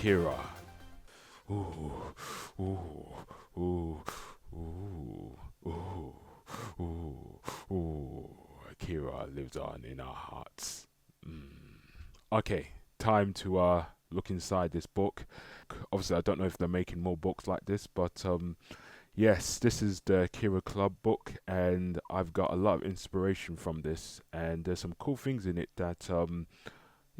Akira. Ooh, ooh, ooh, ooh, ooh, ooh, ooh. Akira lives on in our hearts. Okay, time to look inside this book. Obviously, I don't know if they're making more books like this, but yes, this is the Akira Club book, and I've got a lot of inspiration from this, and there's some cool things in it that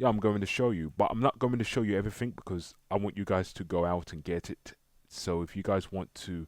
yeah, I'm going to show you, but I'm not going to show you everything because I want you guys to go out and get it. So if you guys want to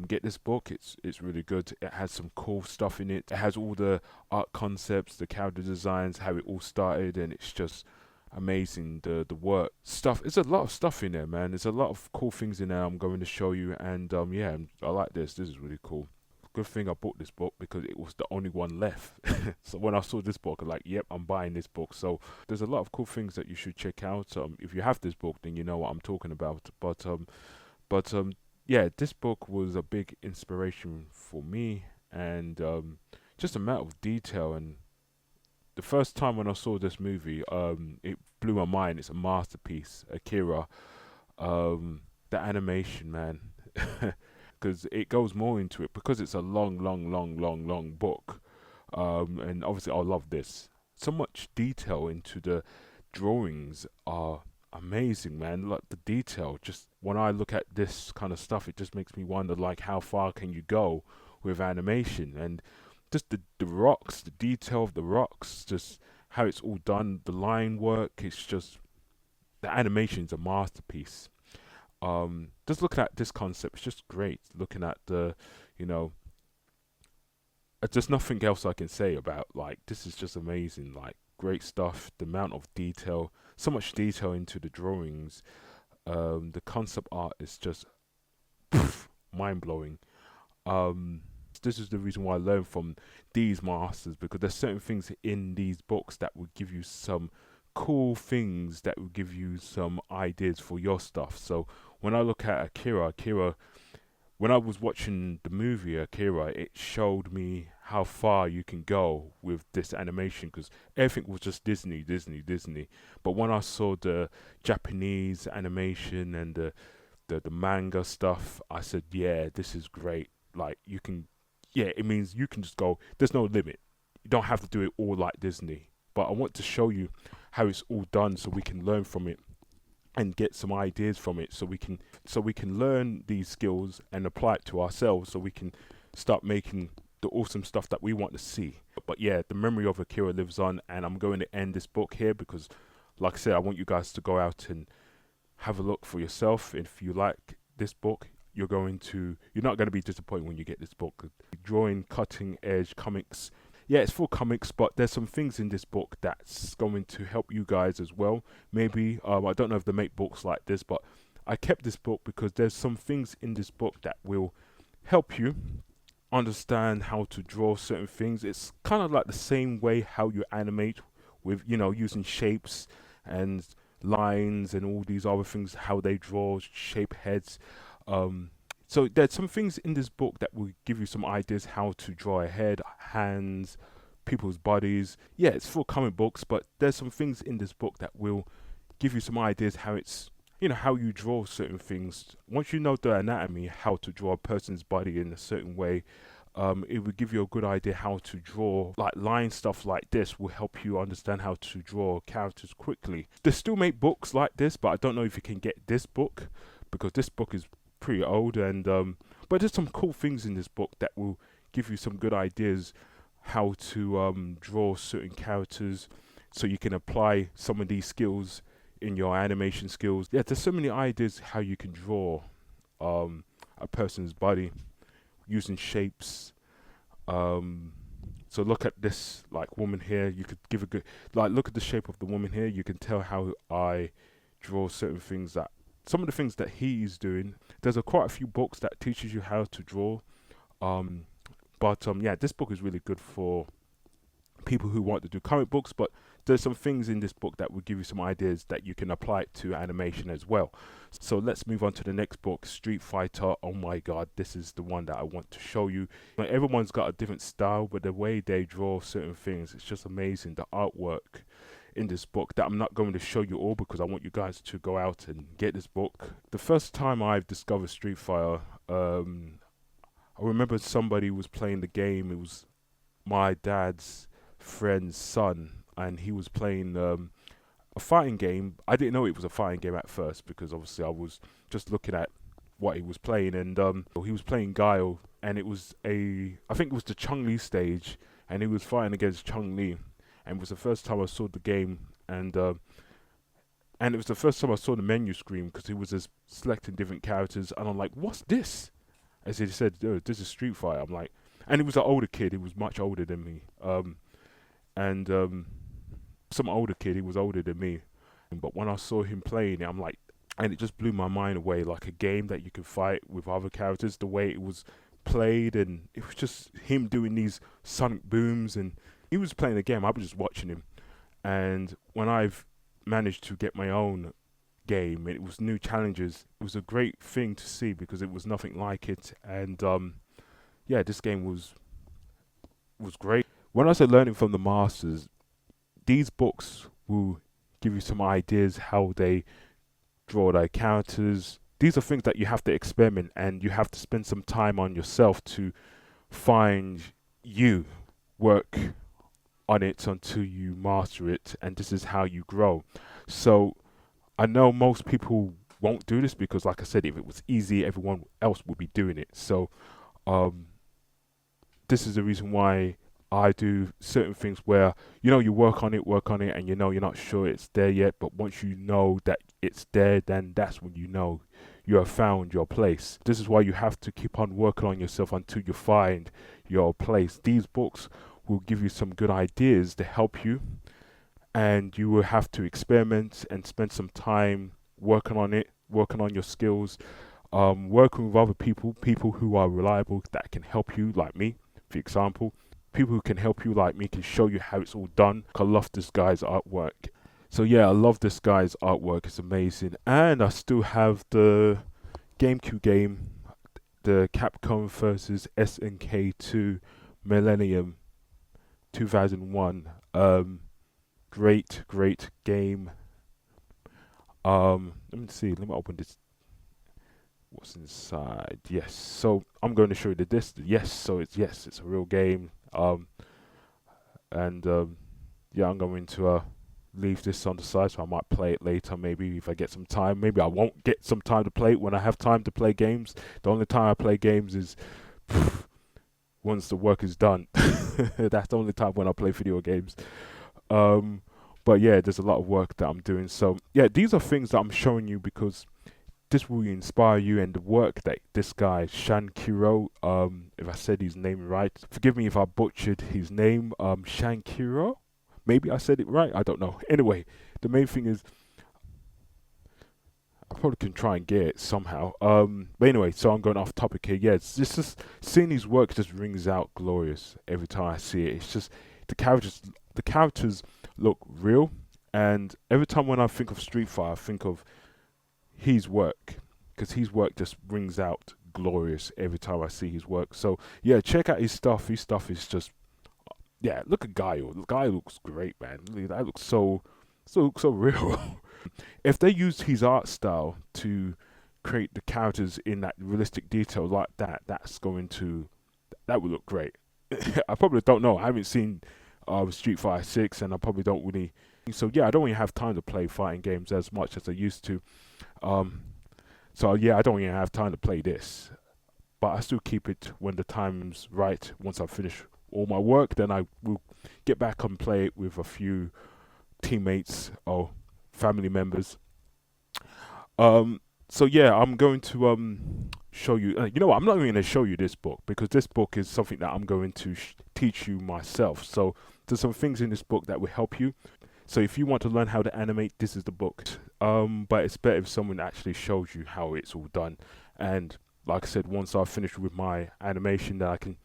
get this book, it's really good. It has some cool stuff in it. It has all the art concepts, the character designs, how it all started, and it's just amazing. The work stuff. There's a lot of stuff in there, man. There's a lot of cool things in there. I'm going to show you, and yeah, I like this. This is really cool. Good thing I bought this book because it was the only one left. So when I saw this book, I'm like, yep, I'm buying this book. So there's a lot of cool things that you should check out. If you have this book, then you know what I'm talking about. But yeah, this book was a big inspiration for me, and just a matter of detail. And the first time when I saw this movie, it blew my mind. It's a masterpiece, Akira. The animation, man, because it goes more into it because it's a long book. And obviously, I love this. So much detail into the drawings are amazing, man. Like the detail, just when I look at this kind of stuff, it just makes me wonder, like, how far can you go with animation? And just the rocks, the detail of the rocks, just how it's all done, the line work, it's just, the animation's a masterpiece. Just looking at this concept, it's just great. Looking at the, you know, just nothing else I can say about, like, this is just amazing. Like, great stuff. The amount of detail, so much detail into the drawings. The concept art is just mind blowing. This is the reason why I learned from these masters, because there's certain things in these books that will give you some cool things, that will give you some ideas for your stuff. So when I look at Akira, when I was watching the movie Akira, it showed me how far you can go with this animation, because everything was just Disney. But when I saw the Japanese animation and the manga stuff, I said, yeah, this is great. Like, you can, yeah, it means you can just go, there's no limit. You don't have to do it all like Disney. But I want to show you how it's all done so we can learn from it and get some ideas from it, so we can learn these skills and apply it to ourselves, so we can start making the awesome stuff that we want to see. But yeah, the memory of Akira lives on, and I'm going to end this book here because, like I said, I want you guys to go out and have a look for yourself. If you like this book, you're not going to be disappointed when you get this book. Drawing cutting edge comics. Yeah, it's for comics, but there's some things in this book that's going to help you guys as well. Maybe, I don't know if they make books like this, but I kept this book because there's some things in this book that will help you understand how to draw certain things. It's kind of like the same way how you animate with, using shapes and lines and all these other things, how they draw, shape heads. So there's some things in this book that will give you some ideas how to draw a head, hands, people's bodies. Yeah, it's for comic books, but there's some things in this book that will give you some ideas how it's, how you draw certain things. Once you know the anatomy, how to draw a person's body in a certain way, it will give you a good idea how to draw. Like line stuff like this will help you understand how to draw characters quickly. They still make books like this, but I don't know if you can get this book, because this book is pretty old. And but there's some cool things in this book that will give you some good ideas how to draw certain characters, so you can apply some of these skills in your animation skills. Yeah, there's so many ideas how you can draw a person's body using shapes. So look at this, like, woman here. You could give a good, like, look at the shape of the woman here. You can tell how I draw certain things, that some of the things that he's doing. There's quite a few books that teaches you how to draw. But yeah, this book is really good for people who want to do comic books, but there's some things in this book that will give you some ideas that you can apply it to animation as well. So let's move on to the next book, Street Fighter. Oh my god, this is the one that I want to show you. Like, everyone's got a different style, but the way they draw certain things, it's just amazing. The artwork in this book that I'm not going to show you all because I want you guys to go out and get this book. The first time I've discovered Street Fighter, I remember somebody was playing the game. It was my dad's friend's son, and he was playing a fighting game. I didn't know it was a fighting game at first because obviously I was just looking at what he was playing, and he was playing Guile, and it was I think it was the Chun-Li stage, and he was fighting against Chun-Li, and it was the first time I saw the game, and it was the first time I saw the menu screen because he was just selecting different characters, and I'm like, what's this? As he said, oh, this is Street Fighter. I'm like, and he was an older kid. He was much older than me. And some older kid. He was older than me. But when I saw him playing it, I'm like, and it just blew my mind away. Like a game that you could fight with other characters. The way it was played, and it was just him doing these sonic booms, and he was playing the game. I was just watching him. And when I've managed to get my own game, it was new challenges. It was a great thing to see because it was nothing like it, and yeah, this game was great. When I say learning from the masters, these books will give you some ideas how they draw their characters. These are things that you have to experiment, and you have to spend some time on yourself to find you, work on it until you master it, and this is how you grow. So I know most people won't do this because, like I said, if it was easy, everyone else would be doing it. So this is the reason why I do certain things where, you work on it, and you're not sure it's there yet. But once you know that it's there, then that's when you know you have found your place. This is why you have to keep on working on yourself until you find your place. These books will give you some good ideas to help you, and you will have to experiment and spend some time working on it, working on your skills, working with other people who are reliable that can help you, like me, for example. People who can help you, like me, can show you how it's all done. I love this guy's artwork. So yeah, I love this guy's artwork. It's amazing. And I still have the GameCube game, the Capcom versus SNK 2 Millennium 2001. Great game. Let me see. Let me open this. What's inside? Yes. So I'm going to show you the disc. Yes. So it's a real game. Yeah, I'm going to leave this on the side, so I might play it later. Maybe if I get some time. Maybe I won't get some time to play it when I have time to play games. The only time I play games is once the work is done. That's the only time when I play video games. But yeah, there's a lot of work that I'm doing. So yeah, these are things that I'm showing you because this will inspire you, and the work that this guy Shankiro, if I said his name right, forgive me if I butchered his name, Shankiro, maybe I said it right, I don't know. Anyway, the main thing is, I probably can try and get it somehow. But anyway, so I'm going off topic here. Yeah, it's just seeing his work just rings out glorious every time I see it. It's just the characters look real, and every time when I think of Street Fighter, I think of his work, because his work just rings out glorious every time I see his work. So yeah, check out his stuff. His stuff is just, yeah, look at Guile. The guy looks great, man. That looks so real. If they used his art style to create the characters in that realistic detail like that, that would look great. I probably don't know. I haven't seen Street Fighter 6, and I probably don't really. So yeah, I don't really have time to play fighting games as much as I used to. So yeah, I don't even have time to play this, but I still keep it when the time's right. Once I finish all my work, then I will get back and play it with a few teammates or family members. So yeah, I'm going to show you. You know what? I'm not even going to show you this book because this book is something that I'm going to teach you myself. So there's some things in this book that will help you. So if you want to learn how to animate, this is the book. But it's better if someone actually shows you how it's all done. And like I said, once I've finished with my animation, then I can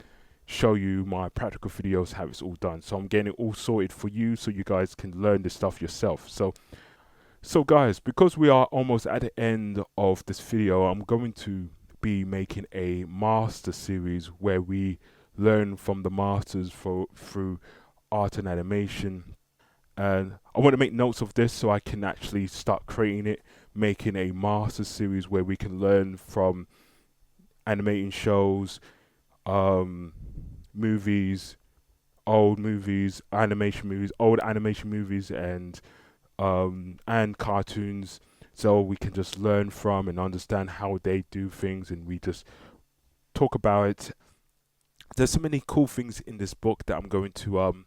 show you my practical videos, how it's all done. So I'm getting it all sorted for you so you guys can learn this stuff yourself. So guys, because we are almost at the end of this video, I'm going to be making a master series where we learn from the masters through art and animation. and I want to make notes of this so I can actually start creating it, making a master series where we can learn from animating shows, um, movies, old animation movies, and cartoons, so we can just learn from and understand how they do things, and we just talk about it. There's so many cool things in this book that I'm going to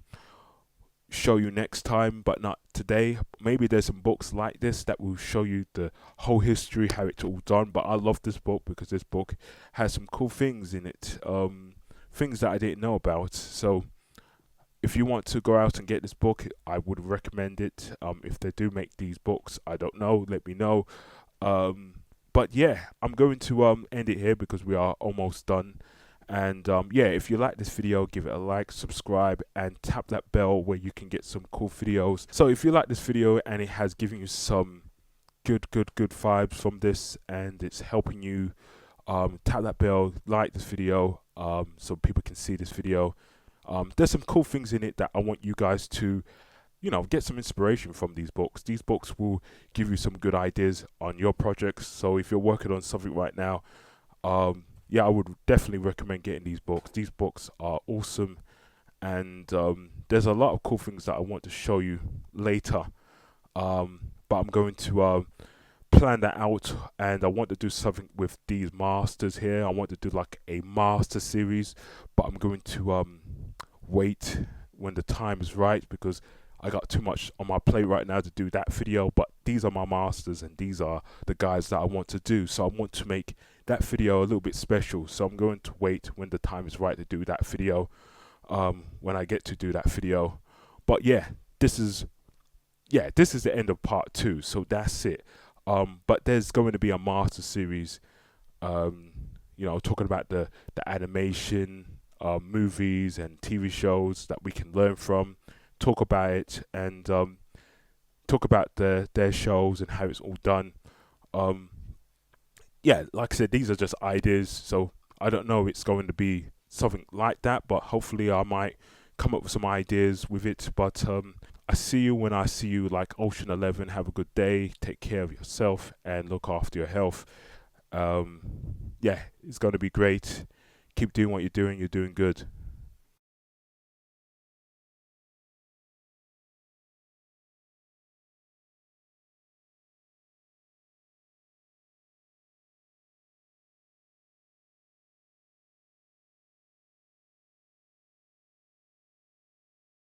show you next time, but not today. Maybe there's some books like this that will show you the whole history, how it's all done. But I love this book because this book has some cool things in it, things that I didn't know about. So if you want to go out and get this book, I would recommend it. If they do make these books, I don't know. Let me know. But yeah, I'm going to end it here because we are almost done. And yeah, if you like this video, give it a like, subscribe, and tap that bell where you can get some cool videos. So if you like this video and it has given you some good vibes from this, and it's helping you, tap that bell, like this video, so people can see this video. There's some cool things in it that I want you guys to, get some inspiration from these books. These books will give you some good ideas on your projects. So if you're working on something right now, yeah, I would definitely recommend getting these books. These books are awesome, and there's a lot of cool things that I want to show you later. But I'm going to plan that out, and I want to do something with these masters here. I want to do like a master series, but I'm going to wait when the time is right, because I got too much on my plate right now to do that video. But these are my masters, and these are the guys that I want to do. So I want to make that video a little bit special. So I'm going to wait when the time is right to do that video, when I get to do that video. But yeah, this is the end of part 2. So that's it. But there's going to be a master series, talking about the animation, movies and TV shows that we can learn from, talk about it, and talk about their shows and how it's all done. Yeah, like I said, these are just ideas, so I don't know if it's going to be something like that, but hopefully I might come up with some ideas with it. But I see you when I see you, like Ocean 11. Have a good day, take care of yourself, and look after your health. Yeah, it's going to be great. Keep doing what you're doing good.